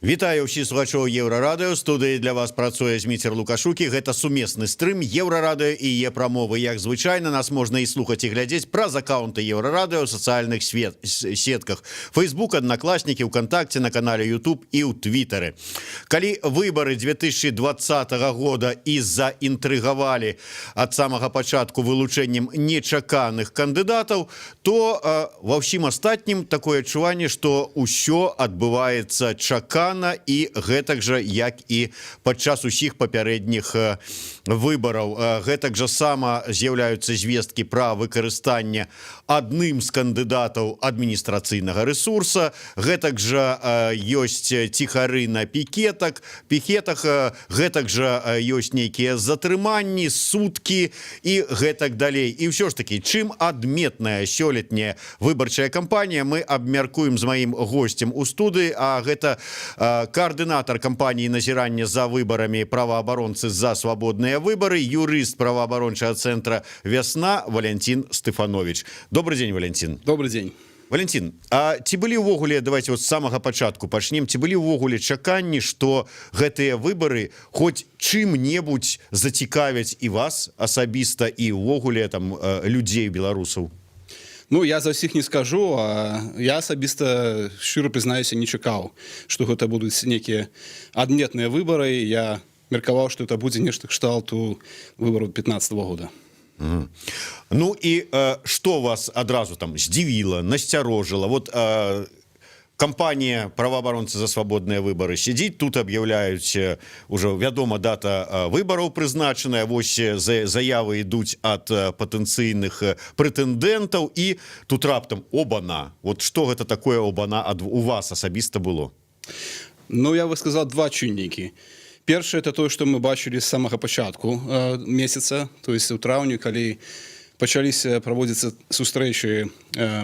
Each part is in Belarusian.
Вітаю ўсіх слухачоў Еўрарадыё. Студыі для вас працуе Зміцер Лукашукі. Гэта сумесны стрым Еўрарадыё і Е-прамовы. Як звычайна, нас можна і слухаць і глядзець праз аккаунты Еўрарадыё ў сацыяльных сетках. Facebook, Одноклассники, ВКонтакте, на канале YouTube і ў Твиттере. Калі выборы 2020 года і заінтрыгавалі ад самага пачатку вылучэннем нечаканых кандыдатаў, то ва ўсім астатнім такое адчуванне, што ўсё адбываецца чакана і гэтак жа, як і падчас усіх папярэдніх выбараў. Гэтак жа сама з'яўляюцца звесткі пра выкарыстанне адным з кандыдатаў адміністрацыйнага рэсурса. Гэтак жа ёсць ціхары на пікетах, гэтак жа ёсць нейкія затрыманні, суткі і гэтак далей. І ўсё ж такі, чым адметная сёлетняя выбарчая кампанія, мы абмяркуем з маім госцем у студыі, а гэта координатор кампании назирания за выборами правооборонцы за свободные выборы, юрист правооборончего центра «Весна» Валентин Стефанович. Добрый день, Валентин. Добрый день. Валентин, а ці былі ўвогуле, давайте вот с самого пачатку пачнем, ці былі ўвогуле чаканні, што гэтыя выборы хоць чым-небудзь зацікавяць і вас асабіста, і ўвогуле там людзей, беларусаў? Ну, я за ўсіх не скажу, а я асабіста, шчыра прызнаюся, не чакаў, што гэта будуць нейкія адметныя выбары. Я меркаваў, што это будзе нешта кшталту выбараў 2015 года. Ну і што вас адразу там здзівіла, насцярожыла? Вот кампанія правоабаронцы за свабодныя выбары сядзіць, тут аб'яўляюць уже вядома дата выбараў прызначаная, вось заявы ідуць ад патэнцыйных прэтэндэнтаў, і тут раптам обана. Вот што гэта такое обана у вас асабіста было? Ну, я бы сказал, два чыннікі. Першае, это тое, што мы бачылі з самага пачатку месяца, то есть у траўні, калі пачаліся праводзіцца сустрэчы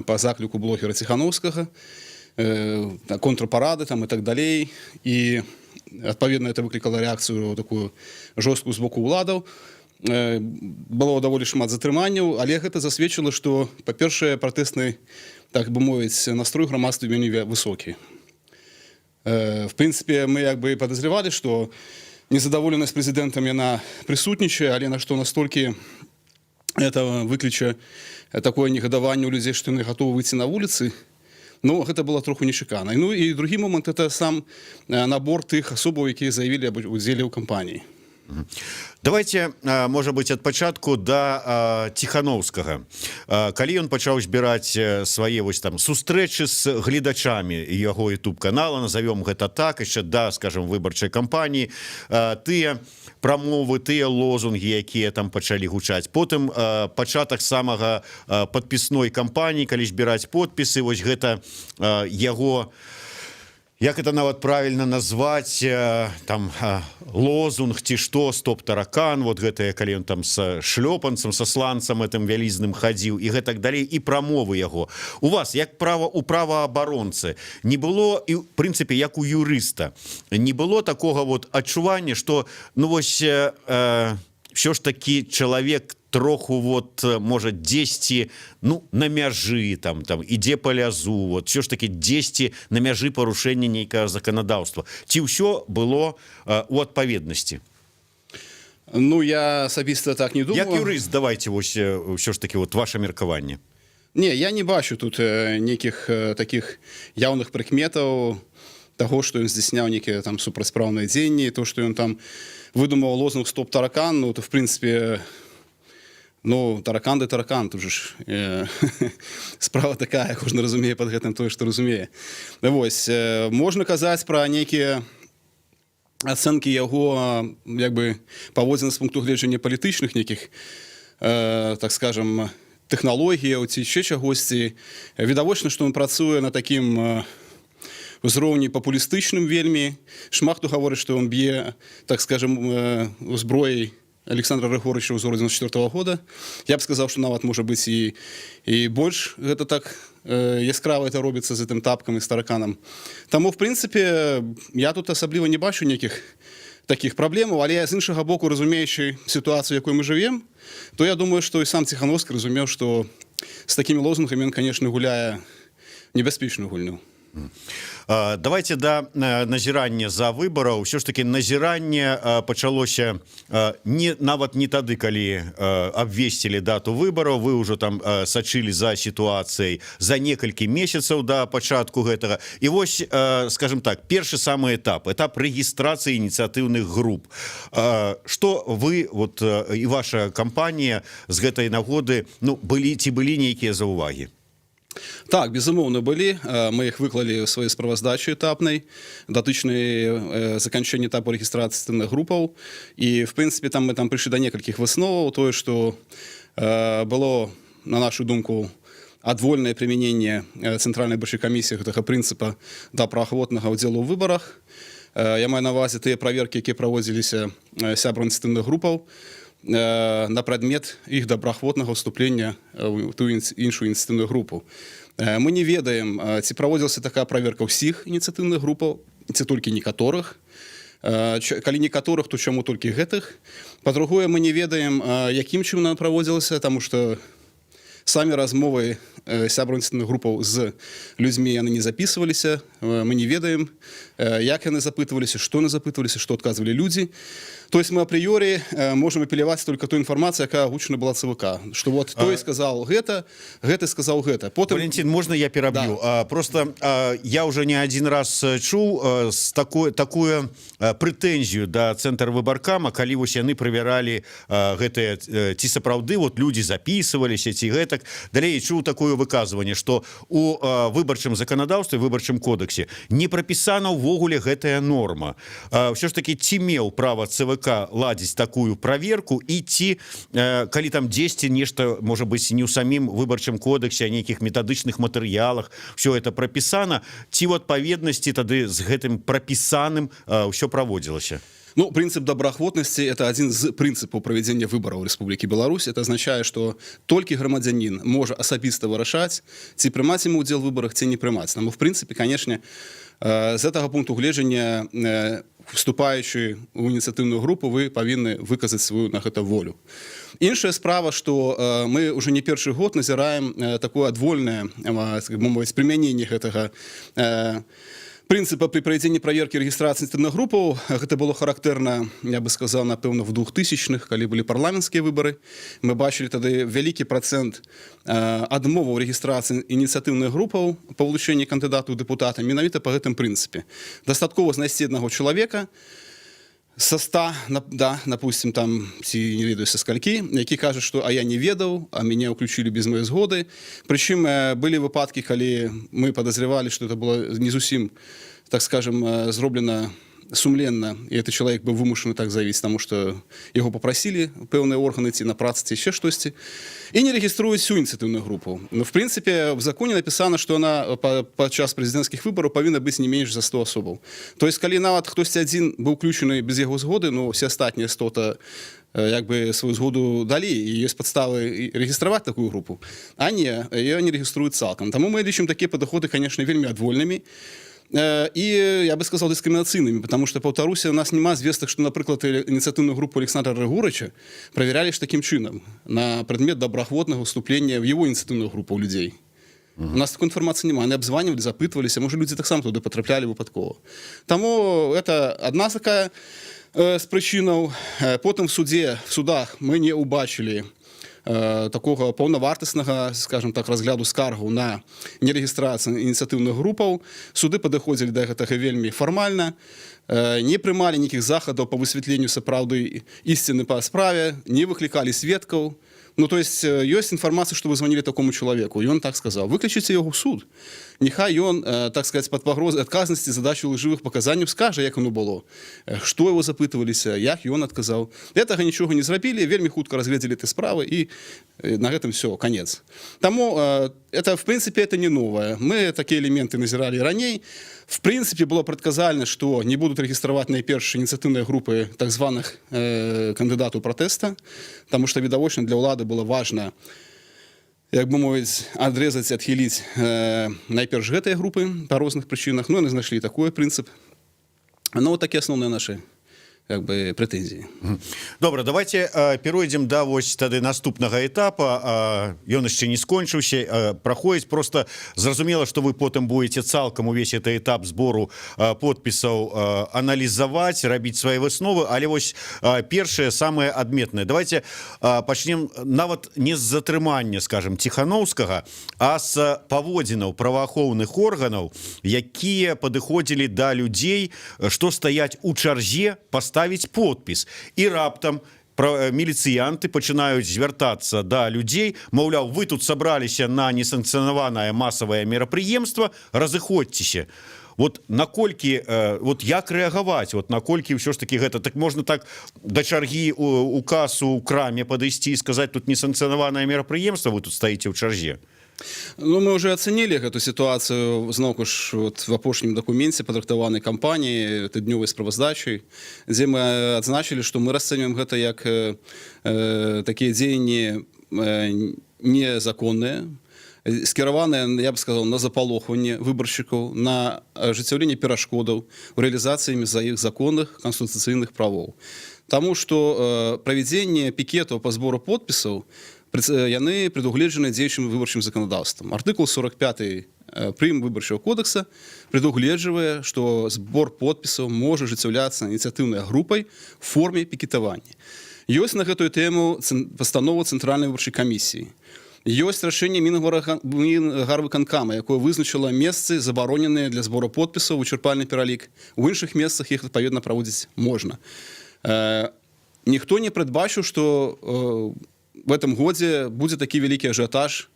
па закліку блогера Ціхановскага, контрпарады там и так далей, и адпаведна это выклікала рэакцыю такую жорсткую з боку ўладаў. Было даволі шмат затрыманняў, але гэта засведчыла, што, па-першае, пратэсны, так бы мовіць, настрой грамадства вельмі высокі. В прынцыпе, мы як бы падазрявалі, што незадаволенасць прэзідэнтам яна прысутнічае, але на што настолькі это выкліча такое негадаванне ў людзей, што яны гатовы выйти на вуліцы. Ну, гэта было троху нечакана. Ну і другі момант, это сам набор тых асобаў, якія заявілі аб удзеле ў кампаніі. Давайте, можа быць, ад пачатку да Ціхановскага. Калі ён пачаў збіраць свае вось там сустрэчы з гледачамі яго YouTube-канала, назовём гэта так, яшчэ да, скажем, выбарчай кампаніі, тыя прамовы, тыя лозунгі, якія там пачалі гучаць. Потым пачатак самага падпісной кампаніі, калі збіраць подпісы, вось гэта яго, як это нават правильно назваць, там лозунг ці што, стоп таракан, вот гэта, калі ён там с шлёпанцам, са сланцам этим вялізным хадзіў і гэтак далей, і прамовы яго. У вас, як у праваабаронцы, не было, і в прынцыпе, як у юрыста, не было такога вот адчування, што, ну вось, ўсё ж такі чалавек троху вот можа дзесьці, ну, на мяжы там ідзе па лязу, вот ўсё ж такі дзесьці на мяжы парушэння нейкага заканадаўства. Ці ўсё было у адпаведнасці? Ну, я асабіста так не думаю. Як юрыст, давайте вось ўсё ж такі вот ваше меркаванне. Не, я не бачу тут нейкіх такіх яўных прыкметаў таго, што ён здзяйсняў нейкія там супрацьпраўныя дзеянні, то, што ён там выдумаў лозунг «Стоп таракан», ну, то, в прынцыпе, ну, таракан ды таракан, тут же ж справа такая, кожны разумее пад гэтым тое, што разумее. Вось, можна казаць пра нейкія ацэнкі яго, як бы, паводзін з пункту гледжання палітычных нейкіх, так скажем, тэхналогіяў ці яшчэ чагосьці. Відавочна, што ён працуе на такім узроўні папулістычным вельмі. Шмат хто гаворыць, што ён б'е, так скажем, зброяй Александра Григоровича ўзору 94-го года. Я б сказаў, што нават можа быць і больш гэта так яскрава это робіцца з гэтым тапкам і з тараканам. Таму, в прынцыпе, я тут асабліва не бачу нейкіх такіх праблемаў, але з іншага боку, разумеючы сітуацыю, якой мы жывем, то я думаю, што і сам Ціхановскі разумеў, што з такімі лозунгамі ён, канешне, гуляе небяспечную гульню. Давайте да назірання за выбараў. Ўсё ж таки назіранне пачалося нават не тады, калі абвесцілі дату выбараў. Вы ўжо там сачылі за сітуацыяй за некалькі месяцаў да пачатку гэтага. І вось, скажем так, першы самы этап рэгістрацыі ініцыятыўных груп. Што вы вот і ваша кампанія з гэтай нагоды былі нейкія заўвагі? Так, безумоўна, былі. Мы іх выклалі ў сваёй справаздачы этапнай, датычнай заканчэння этапу рэгістрацыі ініцыятыўных групаў. І, в прынцыпе, мы прыйшлі да некалькіх высноваў. Тое, што было, на нашу думку, адвольнае прымяненне Цэнтральнай выбарчай камісіі гэтага прынцыпа да праваахвотнага ўдзелу ў выбарах. Я маю на ўвазе тыя праверкі, якія праводзіліся сябрам ініцыятыўных групаў, на прадмет іх добраахвотнага ўступлення ў тую іншую ініцыятыўную групу. Мы не ведаем, ці праводзілася такая праверка ўсіх ініцыятыўных групаў, ці толькі некаторых. Калі некаторых, то чаму толькі гэтых? Па-другое, мы не ведаем, якім чынам праводзілася, таму што самі размовы сябраў ініцыятыўных групаў з людзьмі яны не записываліся. Мы не ведаем, як яны запытваліся, што адказвалі людзі. То есть мы апрыёрі можем апеляваць только ту інфармацыю, якая агучана была ЦВК. Што вот той сказал гэта, гэты сказал гэта. Потым... Валентин, можно я пераб'ю? Да. Просто я уже не один раз чуў такую прэтэнзію да Цэнтр выбаркама, калі вось яны правяралі гэтыя ці сапраўды вот людзі записываліся ці гэтак. Далей чуў такое выказванне, што у выбарчым заканадаўстве, выбарчым кодексе не прапісана ўвогуле гэтая норма. Ўсё ж таки ці меў права ЦВК ладзіць такую праверку і ці калі там дзесьці нешта можа быць не ў самім выбарчым кодексе, а нейкіх метадычных матэрыялах все это прапісана, ці ў адпаведнасці тады з гэтым прапісаным ўсё праводзілася? Ну, принцип добраахвотности – это один из принципов проведения выборов в Республике Беларусь. Это означает, что только громадянин может особисто вырашать, ці прымаць ему удел в выборах, ці не прымаць. Но, в принципе, конечно, с этого пункту гледжання вступаючи в ініцыятыўную групу, вы павінны выказаць сваю на гэта волю. Іншая справа, што мы уже не першы год назіраем такое адвольнае прымяненне гэтага прынцыпа пры правядзенні праверкі рэгістрацыі ініцыятыўных групаў. Гэта было характэрна, я бы сказал, напэўна, в 2000-х, калі былі парламенцкія выбары. Мы бачылі тады вялікі працэнт адмоваў рэгістрацыі ініцыятыўных групаў па вылучэнні кандыдатаў у дэпутаты менавіта па гэтым прынцыпе. Дастаткова знайсці аднаго чалавека со 100, да, допустим, там, ці не ведаю са скалькі, які кажа, што а я не ведаў, а мяне ўключілі без моей згоды. Прычым былі выпадкі, калі мы подозревали, што это было не зусім, так скажем, зроблена сумленно, и этот человек был вымушаны так заявіць, тому что его попросили пэўныя органы ці на працу, ці ще штосьці, и не региструюць всю ініцыятыўную групу. Но, в принципе, в законе написано, что она падчас прэзідэнцкіх выбораў павінна быць не менш за 100 асобаў. То есть, калі нават хтосьці адзін быў уключены без яго згоды, ну, все астатнія 100-то як бы свою згоду далі, і ёсць падставы рэгістраваць такую групу. А не, ее не рэгіструюць цалкам. Таму мы лічым такія падыходы, конечно, вельмі адвольнымі, и, я бы сказал, дискриминационными, потому что, повторюсь, у нас нема звесток, что, например, инициативную группу Александра Рыгорыча проверяли таким чином на предмет доброахвотного вступления в его инициативную группу людей. У нас такой информации нема. Они обзванивали, запытывались, а может, люди так само туда потрапляли выпадково. Тому это одна такая с причинаў. Потом в судах мы не убачили такого паўнавартаснага, скажем так, разгляду скаргу на нерэгістрацыю ініцыятыўных групаў. Суды падыходзілі да гэтага вельмі фармальна, не прымалі нейкіх захадаў па высвятленню сапраўды ісціны па справе, не выклікалі сведкаў. Ну, то есть информация, что вы звонили такому человеку, и он так сказал. Выключите его в суд. Нехай он, так сказать, под погрозой отказности задачи лживых показаний скажет, як оно было. Что его запытывались, як он отказал. Этого ничего не зрабілі, вельмі хутка разглядели эти справы, и на этом все, конец. Тому это, в принципе, это не новое. Мы такие элементы назирали ранее. В принципе, было предказально, что не будут регистрировать найперш инициативные группы так званых кандидатов протеста, потому что, видовочно, для улады было важно, як бы мовіць, адрезаць, адхіліць найперш гэтыя групы па розных прычынах. Ну, яны знайшлі такой прынцып. Ну, вот такія асноўныя нашы как бы прэтэнзіі. Добра, давайте перайдзем да вось тады наступнага этапа. Ён яшчэ не скончыўся, праходзіць, просто зразумела, што вы потым будете цалкам увесь этот этап збору подпісаў аналізаваць, рабіць свае высновы, але вось першае самае адметнае. Давайте пачнем нават не з затрымання, скажем, Ціханаўскага, а з паводзінаў праваахоўных органаў, якія падыходзілі да людзей, што стаяць у чарзе паставіць подпіс. І раптам міліцыянты пачынаюць звяртацца да людзей, маўляў, вы тут сабраліся на несанкцыянаванае масавае мерапрыемства, разыходзьцеся. Вот наколькі, вот як рэагаваць, вот наколькі ўсё ж таки гэта, так можна так да чаргі у касу, у краме падысці і сказаць, тут несанкцыянаванае мерапрыемства, вы тут стаіце ў чарзе. Ну, мы уже оценили эту ситуацию, зноўку ж, вот, в апошнім документе падрыхтаванай кампаніі тыднёвай справаздачай, дзе мы адзначылі, што мы расцэньваем гэта як такія дзеянні незаконныя, скіраваныя, я бы сказал, на запалохванне выбаршчыкаў, на ажыццяўленне перашкодаў у рэалізацыі за іх законных канстытуцыйных правоў. Таму што правядзенне пікетаў па збору подпісаў яны прадугледжаны дзеючым выбарчым заканадаўствам. Артыкул 45 прым выбарчага кодекса прадугледжвае, што збор подпісаў можа ажыццяўляцца ініцыятыўнай групай в форме пікетавання. Ёсць на гэтую тэму пастанова Цэнтральнай выбарчай камісіі. Ёсць рашэнне Мінгарвыканкама, якое вызначыла месцы, забароненыя для збору подпісаў, вычарпальны пералік. У іншых месцах іх, адпаведна, праводзіць можна. Ніхто не прадбачыў, што в этом годзе будзе такі вялікі ажыятаж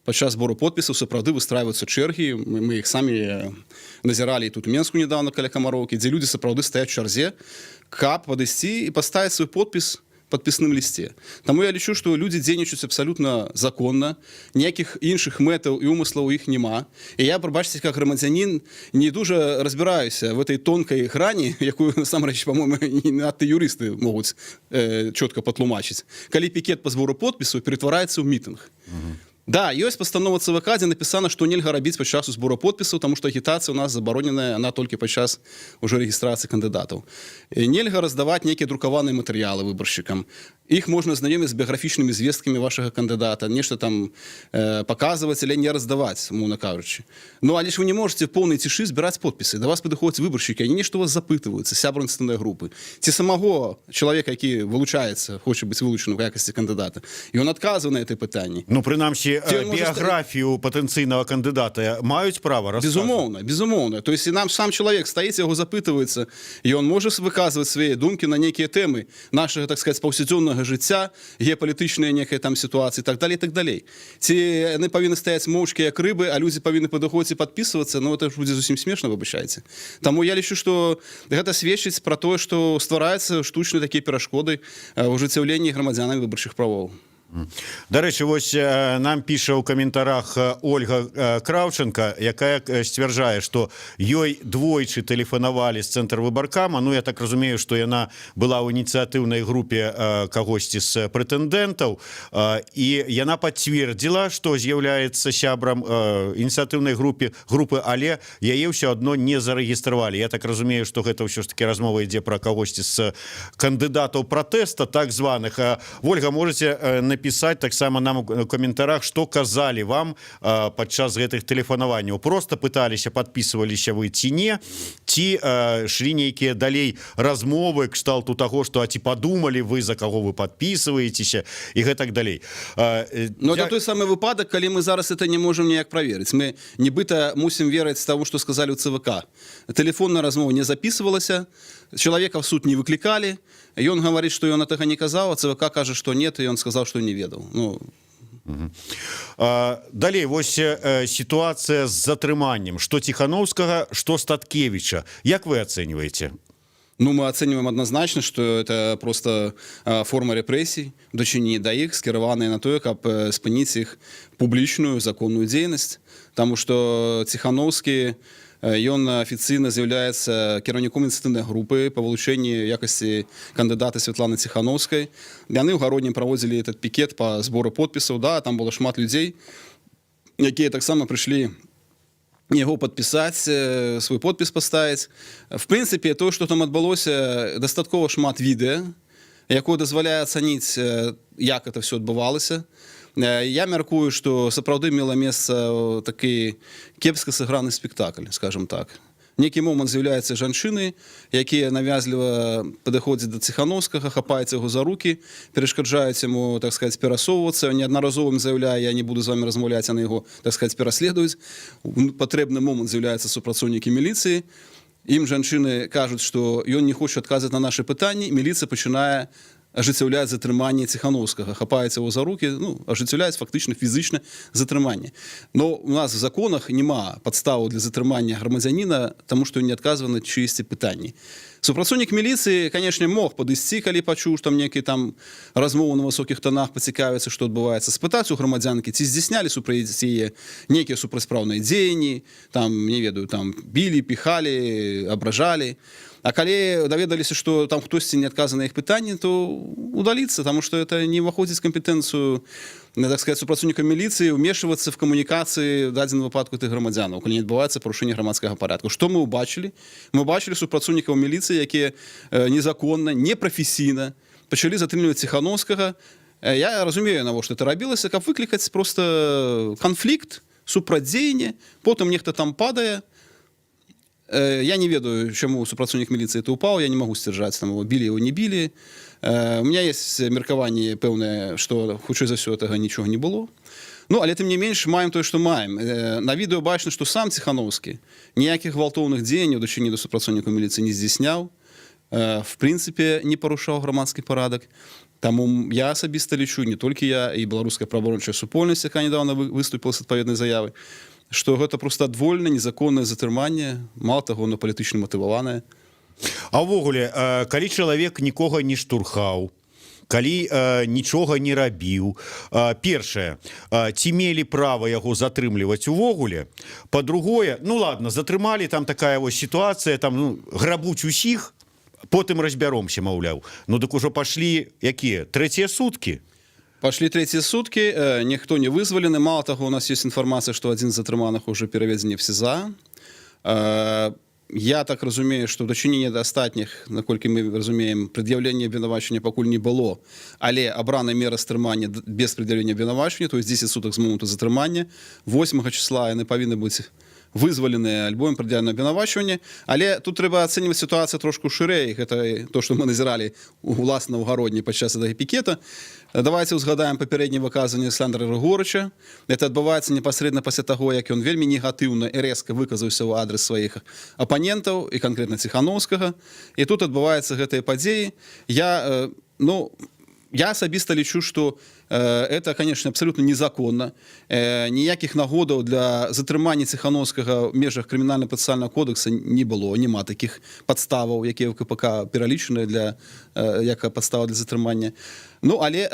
падчас збору подпісаў, сапраўды выстрайваюцца чэргі, мы іх самі назіралі тут у Менску недавно каля Камароўкі, дзе людзі сапраўды стаяць у чарзе, каб падысці і паставіць свой подпіс падпісным лісце. Таму я лічу, што людзі дзейнічаюць абсалютна законна, ніякіх іншых мэтаў і умыслаў у іх няма. І я, прабачце, як грамадзянін, не дужа разбіраюся в этой тонкай грані, якую, насамрэч, па-моему, не надта юрысты могуць чётка патлумачыць. Калі пікет па збору подпісаў ператвараецца ў мітынг. Да, ёсць пастанова ЦВК, дзе напісана, што нельга рабіць падчас збору подпісаў, таму што агітацыя у нас забароненая, она толькі падчас уже рэгістрацыі кандыдатаў. Нельга раздаваць нейкія друкаваныя матэрыялы выбаршчыкам. Іх можна знаёміць з біяграфічнымі звесткамі вашага кандыдата, нешта там паказваць, але не раздаваць, умоўна кажучы. Ну, але ж вы не можете в поўнай цішы збіраць подпісы. Да вас падыходзяць выбаршчыкі, они нешта вас запытваюцца, сябры ініцыятыўнай групы. Ці самого чалавека, які вылучаецца, хоча быць вылучаным у якасці кандыдата. І ён адказвае на гэтыя пытанні. Ну, прынамсі, біяграфію патэнцыйнага кандыдата маюць права расказваць? Безумоўна. То есть, і нам сам чалавек стаіць, яго запытваецца, і ён можа выказваць свае думкі на нейкія тэмы нашага, так сказать, паўсядзённага жыцця, геапалітычныя некая там сітуацыі, так далей, так далей. Ці яны павінны стаяць моўчкі як рыбы, а людзі павінны падыходзіць і падпісвацца, ну, это ж будзе зусім смешна, выбачайце. Таму я лічу, што гэта сведчыць пра тое, што ствараюцца штучныя такія перашкоды ў ажыццяўленні грамадзянамі выбарчых правоў. Дарэчы, вось нам піша ў каментарах Ольга Краўченка, якая сцвярджае, што ёй двойчы тэлефанавалі з цэнтра выбаркама. Ну, я так разумею, што яна была ў ініцыятыўнай групе кагосьці з прэтэндэнтаў, і яна пацвердзіла, што з'яўляецца сябрам ініцыятыўнай групы, але яе ўсё адно не зарэгістравалі. Я так разумею, што гэта ўсё ж такі размова ідзе пра кагосьці з кандыдатаў пратэста, так званых. Ольга, можете написать таксама нам у каментарах, што казалі вам падчас гэтых тэлефанаванняў. Просто пыталіся, падпісваліся вы ці не, ці шлі нейкія далей размовы кшталту таго, што ці падумалі вы, за каго вы падпісваецеся і гэтак далей. Но это той самы выпадак, калі мы зараз это не можам ніяк праверыць. Мы нібыта мусім верыць таму, што сказалі ў ЦВК. Тэлефонная размова не записывалася, чалавека в суд не выклікалі, ён говорит, што ён гэтага не казаў, а ЦВК кажа, што нет, і ён сказаў, што не ведаў. Ну, далей, вось сітуацыя з затрыманнем, што Ціханаўскага, што Статкевіча. Як вы ацэньваеце? Ну, мы оцениваем однозначно, что это просто форма репрессий, в дачыненні да іх, скіраваная на тое, каб спыніць іх публічную законную дзейнасць. Таму што Ціханаўскі, ён афіцыйна з'яўляецца кіраўніком ініцыятыўнай групы па вылучэнні якасці кандыдата Святланы Ціханаўскай. Яны ў гароднім праводзілі этот пікет па збору подпісаў, да, там было шмат людзей, якія таксама прыйшлі яго падпісаць, свой подпіс паставіць. В прынцыпе, тое, што там адбылося, дастаткова шмат відэа, якое дазваляе ацаніць, як это все адбывалася. Я мяркую, што сапраўды мела месца такі кепска сыграны спектакль, скажем так. Некі момант з'яўляюцца жанчыны, якія навязліва падыходзяць да Ціхановскага, хапаюць яго за рукі, перашкаджаюць яму, так сказаць, перасоўвацца. Неаднаразова ім заяўляе, я не буду з вами размаўляць, а на яго, так сказаць, пераследуюць. Патрэбны момант з'яўляюцца супрацоўнікі міліцыі. Ім жанчыны кажуць, што ён не хоча адказаць на нашы пытанні, міліцыя пачынае ажыццяўляць затрыманне Ціхановскага, хапаецца яго за рукі, ажыццяўляць фактычна фізычна затрыманне. Но у нас в законах няма падставаў для затрымання грамадзяніна, таму што ён не адказвае на чыйсьці пытанні. Супрацоўнік міліцыі, канешне, мог падысці, калі пачуў, што там нейкі там размову на высокіх тонах, пацікавіцца, што адбываецца, спытаць у грамадзянкі, ці здзяйснялі супраць яе нейкія супрацьпраўныя дзеянні, там, не ведаю, там білі, піхалі, абражалі. А калі даведаліся, што там хтосьці не адказа на іх пытанні, то удаліцца, таму што это не ўваходзіць кампетэнцыю, так сказаць, супрацоўніка міліцыі ўмешвацца в камунікацыі в дадзеным выпадку тых грамадзянаў, калі не адбываецца парушэнне грамадскага парадку. Што мы ўбачылі? Мы ўбачылі супрацоўнікаў міліцыі, якія незаконна, непрафесійна пачалі затрымліваць Ціхановскага. Я разумею, навошта это рабілася, каб выклікаць проста канфлікт, супрацьдзеянне, потым нехта там падае. Я не ведаю, чаму супрацоўнік міліцыі это упаў, я не магу сцвярджаць, там его білі, его не білі. У меня есть меркаванне пэўнае, што хутчэй за ўсё гэтага нічога не было. Ну, але тым не менш маем тое, што маем. На відэо бачна, што сам Ціхановскі ніякіх гвалтоўных дзеянняў дачынення да супрацоўнікаў міліцыі не здзяйсняў. В прынцыпе, не парушаў грамадскі парадак. Таму я асабіста лічу, не толькі я, і беларуская праваабарончая супольнасць, якая нядаўна выступіла з адпаведнай заявай, што гэта проста адвольнае, незаконнае затрыманне, мала таго, на палітычна матываванае. А ўвогуле, калі чалавек нікога не штурхаў, калі нічога не рабіў, першае, ці мелі права яго затрымліваць увогуле? Па-другое, ну ладно, затрымалі, там такая вось сітуацыя, там грабуць усіх, потым разбяромся, маўляў. Ну дык ужо пашлі якія? Трэція суткі? Пашлі трэція суткі, ніхто не вызвалены. Мало таго, у нас ёсць інфармацыя, што адзін з затрыманых уже пераведзены в СІЗА. Я так разумею, што ў дачыненні да астатніх, наколькі мы разумеем, прад'яўлення абвінавачання пакуль не было, але абрана мера стрымання без прад'яўлення абвінавачання, то есть 10 сутак з моманту затрымання. 8 числа яны павінны быць вызваленыя альбо ім прад'яўлена абвінавачванне, але тут трэба ацэньваць сітуацыю трошку шырэй. Гэта то, што мы назіралі уласна ў гародні падчас гэтага пікета. Давайте узгадаем папярэднія выказванні Александра Григорыча. Это адбываецца непасрэдна пасля таго, як ён вельмі негатыўна і рэзка выказаўся ў адрес сваіх апанентаў, і канкрэтна Ціхановскага. І тут адбываюцца гэтыя падзеі. Я асабіста лічу, што это, конечно, абсолютно незаконна. Ніякіх нагодаў для затрымання Ціхановскага в межах крымінальна-працэсуальнага кодекса не было, няма такіх падставаў, якія в КПК пералічаны як падстава для затрымання. Ну, але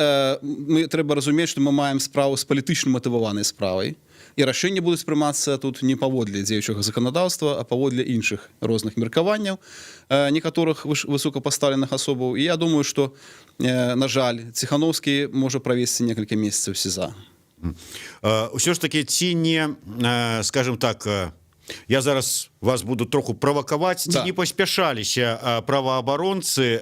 трэба разумець, што мы маем справу з палітычна матываванай справай, і рашэнні будуць прымацца тут не паводле дзеючага заканадаўства, а паводле іншых розных меркаванняў некаторых высокапастаўленых асобаў. І я думаю, што, на жаль, Ціхановскі можа правесці некалькі месяцаў СІЗА. Усё ж такі, ці не, скажем так, я зараз вас буду троху правакаваць, ці не паспяшаліся праваабаронцы,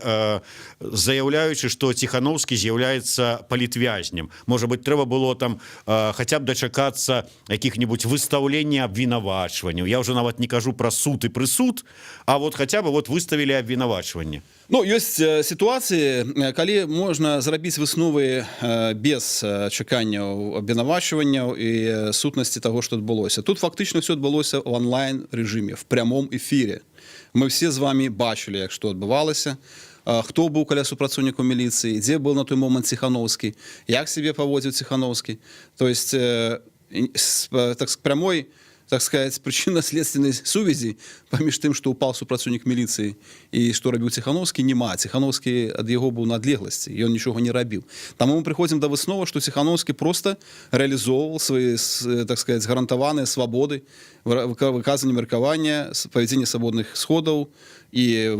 заяўляючы, што Ціхановскі з'яўляецца палітвязнем. Можа быць, трэба было там хаця б дачакацца якіх-небудзь выстаўлення абвінавачванняў. Я ўжо нават не кажу пра суд і прысуд, а вот хаця бы выставілі абвінавачванне. Ну, ёсць сітуацыі, калі можна зрабіць высновы без чаканняў абвінавачванняў і сутнасці таго, што адбылося. Тут фактычна ўсё адбылося ў онлайн-рэжыме, в прямом эфире. Мы все з вами бачылі, як што адбывалася, хто быў каля супрацоўнікаў міліцыі, дзе быў на той момант Ціхановскі, як сябе паводзіў Ціхановскі. То есть прямой, так сказать, прычынна-следственнай сувязі паміж тым, што ўпаў супрацоўнік міліцыі і што рабіў Ціхановскі, няма. Ціхановскі ад яго быў на адлегласці, ён нічога не рабіў. Таму мы прыходзім да высновы, што Ціхановскі проста рэалізоўваў свае, так сказать, гарантаваныя свабоды, выказванне меркавання, павядзенне свабодных сходаў і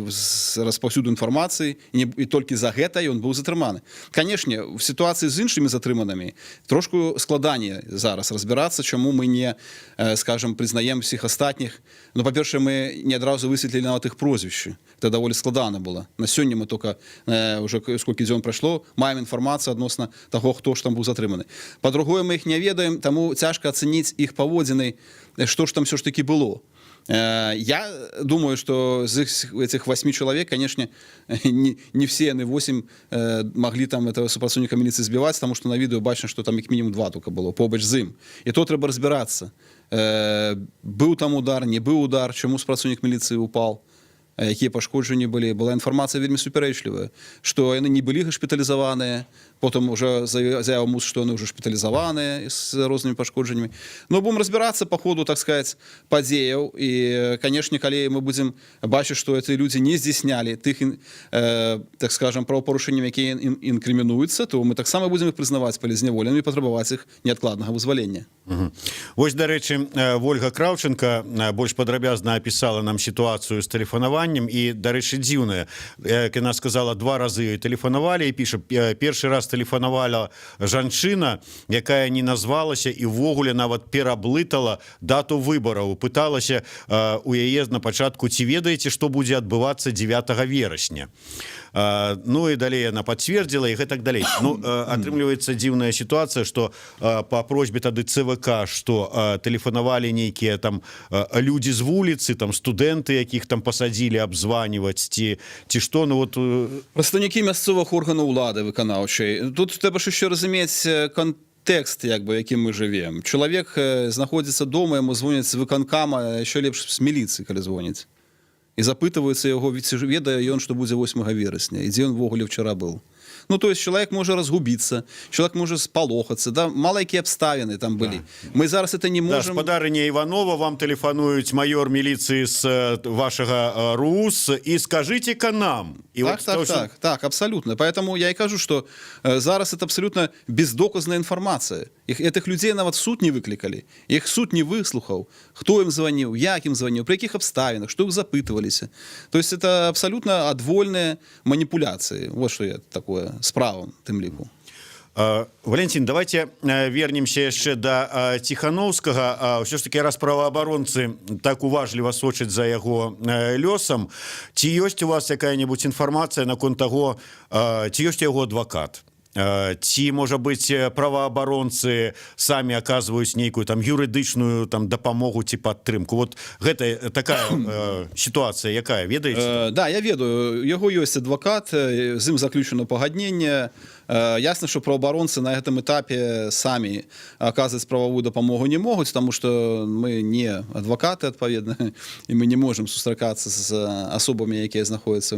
распаўсюду інфармацыі, і толькі за гэта ён быў затрыманы. Канешне, в сітуацыі з іншымі затрыманымі трошку складаней зараз разбірацца, чаму мы не, скажем, скажем, признаем всіх астатніх. Ну, по-перше, ми не одразу висвітлили навіть їх прізвища. Це доволі складно було. На сьогодні ми тільки, вже скільки днів пройшло, маємо інформацію відносно того, хто ж там був затриманий. По-друге, ми їх не ведаємо, тому тяжко оцінити їх поводини, що ж там все ж таки було. Я думаю, что из этих 8 человек, конечно, не все, не 8 могли там этого супрацовника милиции сбивать, потому что на видео бачно, что там как минимум 2 только было, побач з ним. И то треба разбираться. Был там удар, не был удар, чому супрацовник милиции упал, які пошкоджені були. Була інформація вельми суперечлива, що вони не були госпіталізовані, потім вже заявив МУС, що вони вже госпіталізовані з різними пошкодженнями. Ну, будемо розбиратися по ходу, так сказати, подіїв. І, звісно, коли ми будемо бачити, що ці люди не здійсняли тих, так скажемо, правопорушень, які інкримінуються, то ми так само будемо їх признавати полізневоленими і потребувати їх невідкладного визволення. Ось, до речі, Ольга Кравченко більш падрабязна описала нам ситуацію з телефонуванням, і, до речі, дзіўна, як вона сказала, 2 рази телефонували, і пише, перший раз телефонувала жанчына, якая не назвалася і ввогуле нават пераблытала дату выбараў, пыталася у яе на пачатку, ці ведаеце, што будзе адбывацца 9 верасня. Ну і далей она пацвердзіла і гэтак далей. Ну, атрымліваецца дзіўная сітуацыя, што па просьбе тады ЦВК, што тэлефанавалі нейкія там людзі з вуліцы, там студэнты, якіх там пасадзілі абзваніваць, ці што, ну вот... Прадстаўнікі мясцовых органаў улады выканаўчай. Тут трэба ж яшчэ разумець контекст, як бы, якім мы жывем. Чалавек знаходзіцца дома, яму звоняць з выканкама, яшчэ лепш з міліцыі, калі звоняць. І запытваюцца яго, ці ведае ён, што будзе 8 верасня, і дзе ён ввогуле вчора быў. Ну, то есть человек может разгубиться, человек может сполохаться, да, мало какие обставины там были. Да. Мы зараз это не можем... Да, спадарыня Иванова, вам телефонует майор милиции с вашего РУС, и скажите-ка нам. И так, вот так, абсолютно. Поэтому я и кажу, что зараз это абсолютно бездоказная информация. Этих людей нават в суд не выкликали, их суд не выслухал, кто им звонил, як им звонил, при каких обставинах, что их запытывались. То есть это абсолютно адвольные манипуляции. Вот что я такое с правом тым ліку. Валентин, давайте вернемся яшчэ до Тихановскага. Все ж таки, раз правоабаронцы так уважліва сочаць за яго лёсам, ці ёсць у вас якая-нибудь інфармацыя наконт таго, ці ёсць яго адвакат? Ці, можа быць, праваабаронцы самі аказваюць нейкую там юрыдычную там дапамогу ці падтрымку? Вот гэта такая сітуацыя, якая, ведаеце? Да, я ведаю. Яго ёсць адвакат, з ім заключено пагадненне. Ясно, что правоабаронцы на этом этапе сами оказывать правовую допомогу не могут, потому что мы не адвокаты, отповедно, и мы не можем сустракаться с особами, якія знаходятся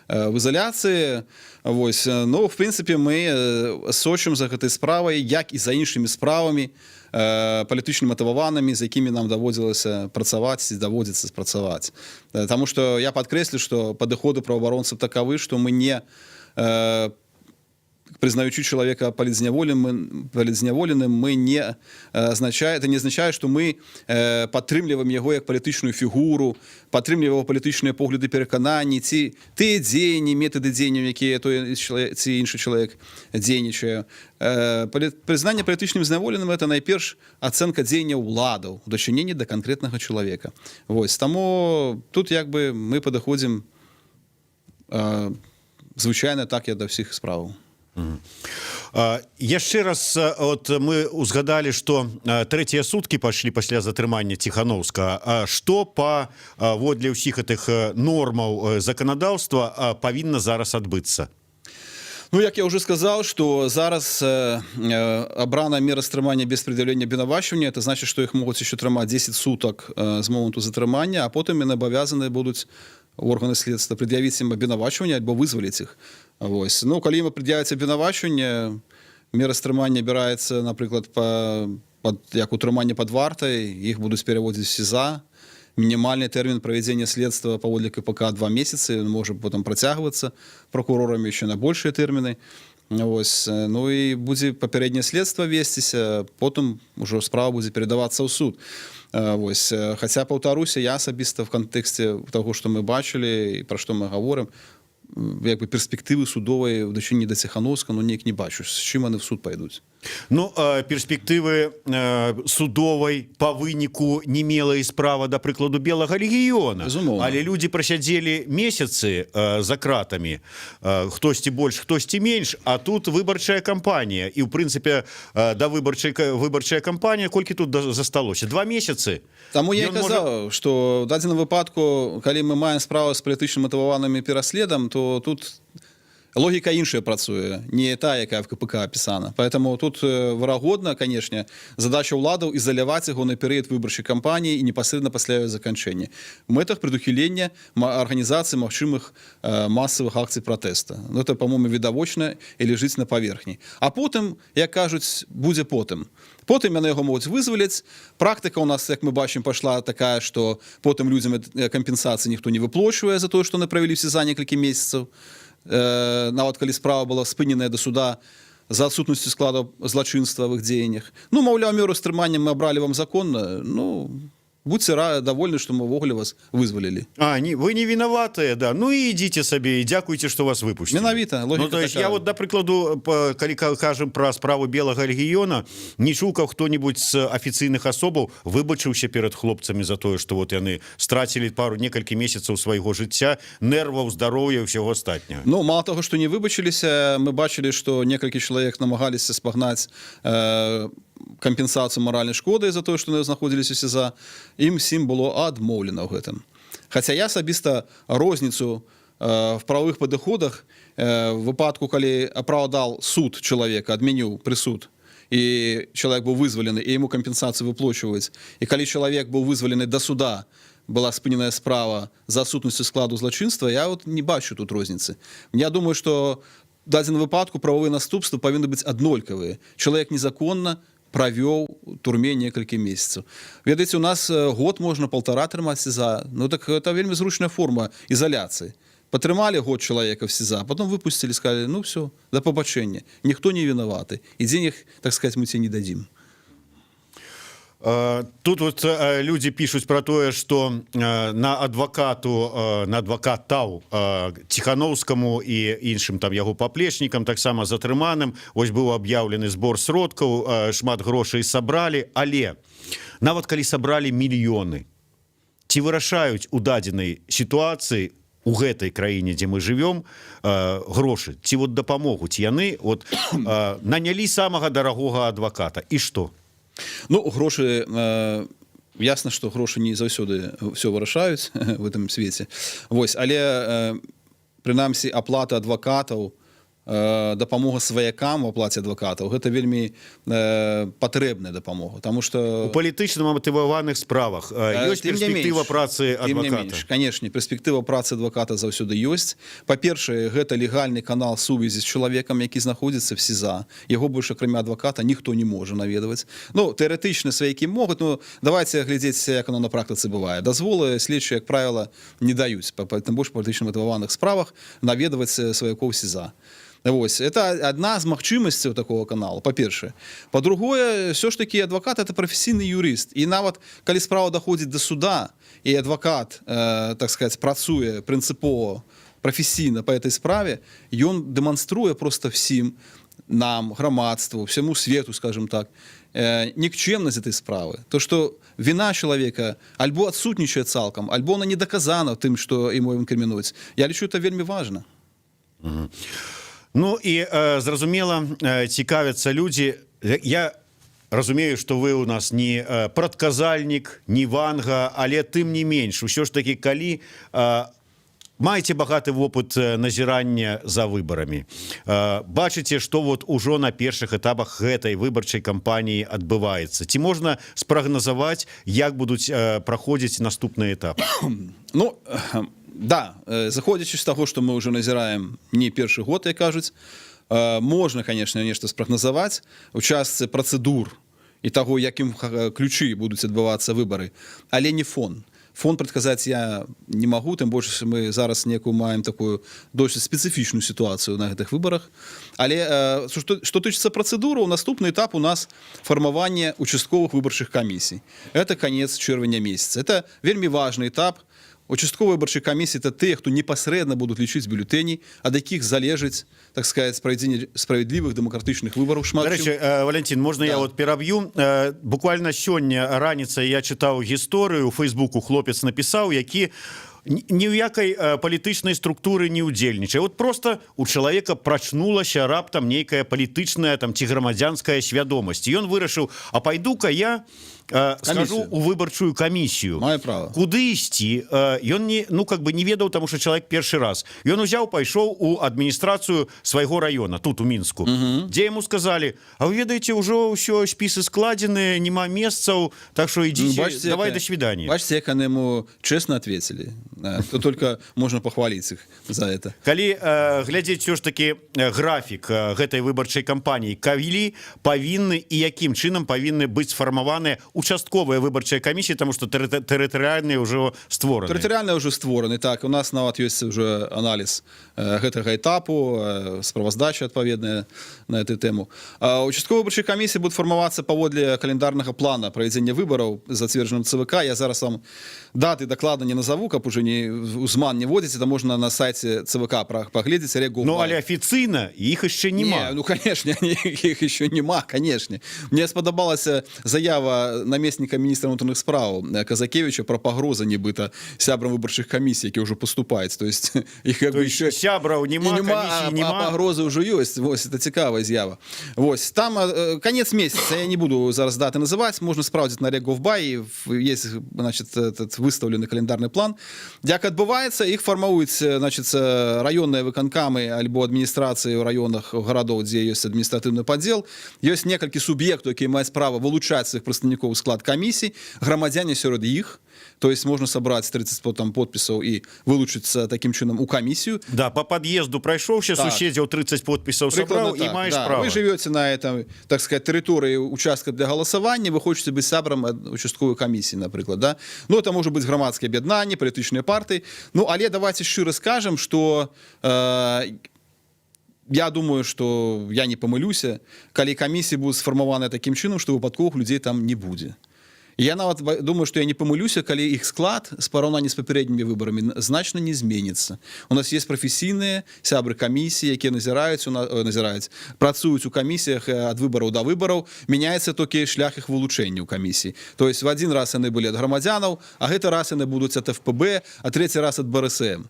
в изоляции. Вось. Но, в принципе, мы сочим за этой справой, як и за іншими справами, політично мотивованими, з якими нам доводилося працаваць і доводится працаваць. Потому что я подкреслю, что подходы правоабаронцев таковы, что мы не признаючи человека полізняволеным, мы не означает, это не означает, что мы падтрымліваем яго як палітычную фігуру, падтрымліваем яго палітычныя погляды, перакананні, ці тыя дзеянні, метады дзеянняў, якія той ці іншы чалавек дзейнічае. Прызнанне палітычным зняволеным — это найперш ацэнка дзеянняў уладаў у дачыненні да канкрэтнага чалавека. Вось, таму тут як бы мы падыходзім звычайна так я да ўсіх справаў. Яшчэ раз вот мы узгадали, что трэція суткі пашлі пасля затрымання Тихановскага. Што паводле ўсіх гэтых нормаў заканадаўства павінна зараз адбыцца? Ну, як я уже сказал, что зараз обрана мера стрымання без предъявления обвинувачивания. Это значит, что их могут еще трымаць 10 суток с моменту затрымання, а потом яны абавязаны будуць органы следства предъявіць ім абвінавачванне альбо вызваліць іх. Вось. Ну, калі ім пред'явіць абвінавачванне, мера стрымання абіраецца, напрыклад, як утрыманне пад вартай, іх будуць пераводзіць в СІЗА. Мінімальны тэрмін правядзення следства паводле КПК 2 месяцы, он можа потом працягвацца прокурорами еще на большыя тэрміны. Вось. Ну і будзе папярэдняе следства весціся, потым ужо справа будзе перадавацца ў суд. Вось. Хаця, паўтаруся, я асабіста в кантэксце таго, што мы бачылі і пра што мы гаворым, як бы перспектывы судовай у дачыненні да Тихановскага, ну, неяк не бачу, з чым яны в суд пайдуць. Ну, перспектывы судовай па выніку не мела і справа, да прыкладу, белага легіёна. Безумоўна. Але людзі прасядзелі месяцы за кратамі. Хтосьці больш, хтосьці менш, а тут выбарчая кампанія. І, ў прынцыпе, да выбарчая кампанія, колькі тут засталося? 2 месяцы. Таму я і казаў, што ў дадзеным выпадку, калі мы маем справу з палітычна матываваным пераследам, то тут логіка іншая працуе, не та, якая в КПК апісана. Поэтому тут верагодна, конечно, задача ўладаў ізаляваць яго на перыяд выбарчай кампаніі і непасрэдна пасля яе заканчэння. В мэтах прадухілення арганізацыі магчымых масавых акцый пратэста. Ну, это, по-моему, відавочна і ляжыць на паверхні. А потым, як кажуць, будзе потым. Потым яны яго могуць вызваліць. Практыка ў нас, як мы бачым, пашла такая, што потым людзям кампенсацыі ніхто не выплачвае за тое, што яны правялі все за некалькі месяцаў. Нават калі справа была спыненая до суда за адсутнасцю складу злачынства в іх дзеяннях. Ну, маўляў, меру стрымання мы абралі вам законна. Ну, будьце довольны, што мы ўвогуле вас вызвалілі. Вы не вінаватыя, да. Ну і ідзіце сабе, і дзякуйце, што вас выпусцілі. Менавіта, логіка ну, то есть, такая. я вот, да прыкладу, калі кажам пра справу белага легіёна, не чуў, каб хто-нибудь з афіцыйных асобаў выбачыўся перад хлопцамі за тое, што вот яны страцілі некалькі месяцаў свайго жыцця, нерваў, здароўя і ўсяго астатняга. Ну, мало того, што не выбачыліся, мы бачылі, што некалькі чалавек намагаліся спагнаць кампенсацыю маральнай шкоды за тое, што яны знаходзіліся ў СІЗА. Ім всім было адмоўлена ў гэтым. Хаця я асабіста розніцу в правовых падыходах в выпадку, калі апраўдаў суд чалавека, адмяніў прысуд, і чалавек быў вызвалены, і яму кампенсацыю выплачваюць, і калі чалавек быў вызвалены да суда, была спыненая справа за адсутнасцю складу злачынства, я вот не бачу тут розніцы. Я думаю, што в дадзеным выпадку правовыя наступствы павінны быць аднолькавыя. Чалавек незаконна правёў у турме некалькі месяцаў. Ведаеце, у нас год можна 1,5 трымаць СІЗА. Ну так это вельмі зручная форма ізаляцыі. Патрымалі год чалавека в СІЗА, потом выпусцілі, сказали, ну все, да побачэння. Ніхто не вінаваты. І денег, так сказать, мы тебе не дадим. Тут вот люди пишут про тое, что на адвакатаў Ціхановскаму і іншым там яго паплечнікам, таксама затрыманым, ось быў аб'яўлены збор сродкаў, шмат грошай сабралі, але нават калі сабралі мільёны, ці вырашаюць у дадзенай сітуацыі у гэтай краіне, дзе мы живём, грошы, ці вот дапамогуць яны вот нанялі самага дарагога адваката, і што? Ну, грошы, ясна, што грошы не заўсёды ўсё вырашаюць в этом свеце. Вось, але, прынамсі, аплата адвакатаў, дапамога сваякам у аплаце адвакатаў, гэта вельмі патрэбная дапамога, таму што... У палітычна матываваных справах ёсць перспектыва працы адваката? Канешне, перспектыва працы адваката заўсёды ёсць. Па-першае, гэта легальны канал сувязі з чалавекам, які знаходзіцца в СІЗА. Яго больш, акрамя адваката, ніхто не можа наведаваць. Ну, тэарэтычна сваякі могуць, но давайте глядзець, як оно на практыцы бывае. Дазволы следчыя, як правіла, не даюць, тым больш палітычна матываваных справах, наведаваць сваякоў СІЗА. Вось, это одна з магчымасцяў такого каналу, па-першае. Па-другое, все ж таки адвакат это прафесійны юрыст. І нават калі справа даходзіць до суда, і адвакат, так сказать, працуе прынцыпова, прафесійна по этой справе, ён дэманструе просто всім нам, грамадству, всему свету, скажем так, нікчемнасць этой справы. То, што віна чалавека альбо адсутнічае цалкам, альбо она не даказана тым, што ему інкрымінуюць. Я лічу, это вельмі важна. Ну і зразумела, цікавяцца людзі. Я разумею, што вы у нас не прадказальнік, не ванга, але тым не менш, усё ж такі, калі маеце багаты вопыт назірання за выбарамі, бачыце, што вот ужо на першых этапах гэтай выбарчай кампаніі адбываецца. Ці можна спрагназаваць, як будуць праходзіць наступны этап? Ну, да, заходзячы з таго, што мы ўжо назіраем не першы год, як кажуць, можна, конечно, нешта спрагназаваць у частцы працэдур і таго, якім ключы будуць адбывацца выбары, але не фон. Фон прадказаць я не магу, тым больш мы зараз некую маем такую досыць спецыфічную сітуацыю на гэтых выбарах. Але што тычыцца працэдураў, наступны этап у нас фармаванне участковых выбарчых камісій. Это конец чэрвеня месяца. Это вельмі важны этап участковые выборчие комиссии — это те, кто непосредственно будут лічыць бюллетени, ад якіх залежыць, так сказать, проведение справедливых демократичных выборов. Валентин, можно я вот пераб'ю? Буквально сёння раніцай я чытаў гісторыю, у Фейсбуку хлопец напісаў, які ні ў якай палітычнай структуры не ўдзельнічае. Вот просто у чалавека прачнулася раптам нейкая палітычная там ці грамадзянская свядомасць. І ён вырашыў: а пайду-ка я скажу у выбарчую камісію. Мае права. Куды ісці? Ён не ведаў, таму што чалавек першы раз. Ён узяў, пайшоў у адміністрацыю свайго раёна, тут у Мінску, дзе яму сказалі: а вы ведаеце, ўжо ўсё спісы складзены, няма месцаў, так што ідзіце, давай до свидания. Бачите, як они ему честно ответили. То только можно похвалить их за это. Калі глядзець все ж таки графік гэтай выбарчай кампаніі, калі павінны і якім чынам павінны быць сфармаваныя участковыя выбарчыя камісіі, тому што тэрытарыяльныя ўжо створаны. Тэрытарыяльныя ўжо створаны, так. У нас нават ёсць уже аналіз гэтага этапу, справаздача адпаведная на эту тему. Участковыя выбарчыя камісіі будуць фармавацца паводле календарнага плана правядзення выбараў, зацверджаным ЦВК. Я зараз вам даты дакладна не назову, каб уже узман не водзіць, это можна на сайце ЦВК паглядзець. Ну, але афіцыйна іх яшчэ няма. Ну, конечно, іх еще нема, конечно. Мне спадабалася заява наместника министра внутренних справ Казакевича про погрозы нібыта сябрам выборчых комиссий, які уже поступаюць. То есть их как бы еще сябраў нема, комиссии нема, а погрозы уже есть. Вот это цікава з'ява. Вот там конец месяца, я не буду зараз даты называть, можно справдзіць на Реговбай, есть, значит, этот выставленный календарный план. Як адбываецца, іх фармуюць, значит, раённыя выканкамы альбо адміністрацыі ў раёнах гарадоў, дзе ёсць адміністратыўны падзел. Ёсць некалькі суб'ектаў, якія маюць права вылучаць сваіх прадстаўнікоў у склад камісій, грамадзяне сярод іх. То есть можно собрать 30 там, подписов и вылучиться таким чином у комиссию. Да, по подъезду пройшовся, так. Суседзяў 30 подписов собрал, и маешь да. право. Вы живете на этом, так сказать, территории участка для голосования, вы хотите быть сябрам участковой комиссии, например, да? Ну, это может быть громадские об'яднання, політичные партии. Ну, але давайте шире скажем, что я думаю, что я не помилюся, калі комиссии будут сформированы таким чином, что выпадковых людей там не будет. Я нават думаю, что я не помилюся, калі іх склад з параўнанні з папярэднімі выбарамі значна не зменіцца. У нас есть прафесійныя сябры камісіі, якія працуюць у камісіях ад выбараў да выбараў, мяняецца толькі шлях іх вылучэння ў камісіі. То есть в один раз яны былі ад грамадзянаў, а гэты раз яны будуць ад ФПБ, а трэці раз ад БРСМ.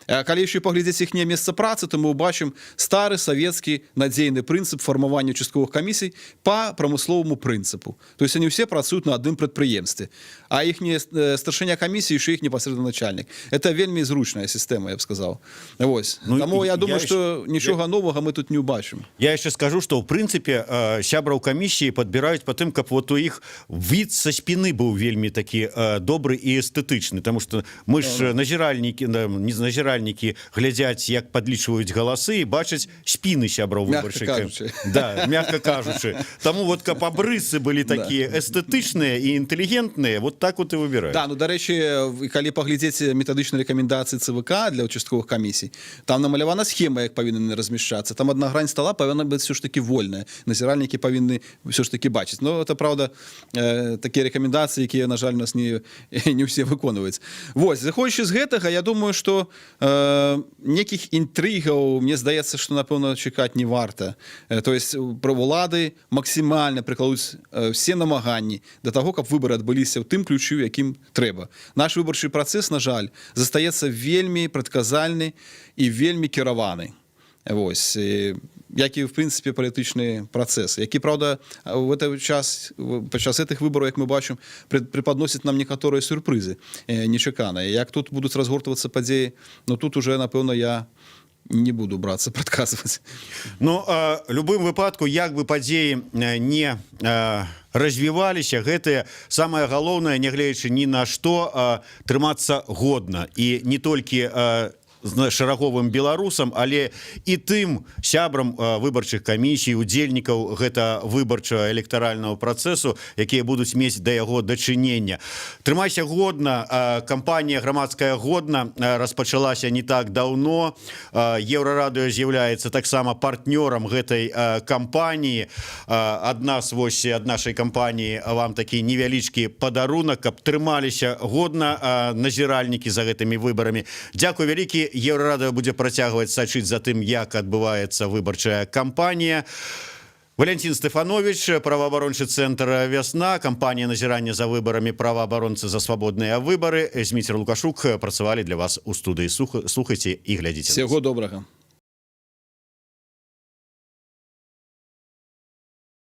Калі яшчэ паглядзець іхняе месца працы, то мы ўбачым стары савецкі надзейны прынцып фармавання участковых камісій па прамысловаму прынцыпу. То есть они все працуюць на адным прадпрыемстве, а іхняе старшыня камісіі яшчэ іх непасрэдна начальнік. Это вельмі зручная сістэма, я б сказаў. Вось. Ну, таму я думаю, што нічога новага мы тут не ўбачым. Я яшчэ скажу, што ў прынцыпе сябраў камісіі падбіраюць па тым, каб вот у іх від са спіны быў вельмі такі добры і эстэтычны, таму што мы ж назіральнікі, не назіральнікі, глядзяць, як падлічваюць галасы і бачаць спіны сябраў выбарчай камісіі. Да, мягка кажучы. Таму вот каб абрысы былі такія эстэтычныя і інтэлігентныя, вот так вот і выбіраюць. Да, ну, дарэчы, калі паглядзець метадычныя рэкамендацыі ЦВК для участковых камісій, там намалявана схема, як павінны размяшчацца. Там адна грань стола павінна быць все ж таки вольная. Назіральнікі павінны все ж таки бачыць. Но это, правда, такія рэкамендацыі, якія, на жаль, у нас не ўсе выконваюць. Вось, заходзячы з гэтага, я думаю, што некіх інтрыгаў, мне здаецца, што, напэўна, чакаць не варта. То есть правулады максімальна прыкладуць все намаганні да таго, каб выбары адбыліся ў тым ключу, якім трэба. Наш выбарчы працэс, на жаль, застаецца вельмі прадказальны і вельмі кіраваны. Вось. Як і, в прынцыпе, палітычны працэс, які, правда, падчас гэтых выбараў, як мы бачым, преподносяць нам некаторыя сюрпрызы нечаканыя. Як тут будуць разгортвацца падзеі, ну, тут уже, напэўна, я не буду брацца прадказваць. Ну, в любым выпадку, як бы падзеі не развіваліся, гэтае самае галоўнае, нягледзячы ні на што, трымацца годна. І не толькі шараговым беларусам, але і тым сябрам выбарчых камісій, удзельнікаў гэта выбарчага электаральнага працэсу, якія будуць мець да яго дачынення. Трымайся годна. Кампанія «Грамадская годна» распачалася не так даўно. Еўрарадыё з'яўляецца таксама партнёрам гэтай кампаніі. Ад нашай кампаніі вам такі невялічкі падарунак, каб трымаліся годна назіральнікі за гэтымі выбарамі. Дзякуй вялікі. Еўрарадыё будзе працягваць сачыць за тым, як адбываецца выбарчая кампанія. Валентин Стефанович, праваабарончы цэнтр «Вясна», кампанія назірання за выбарамі, праваабаронцы за свабодныя выбары. Зміцер Лукашук працавалі для вас у студыі. Слухайце і глядзіце. Всего добрага.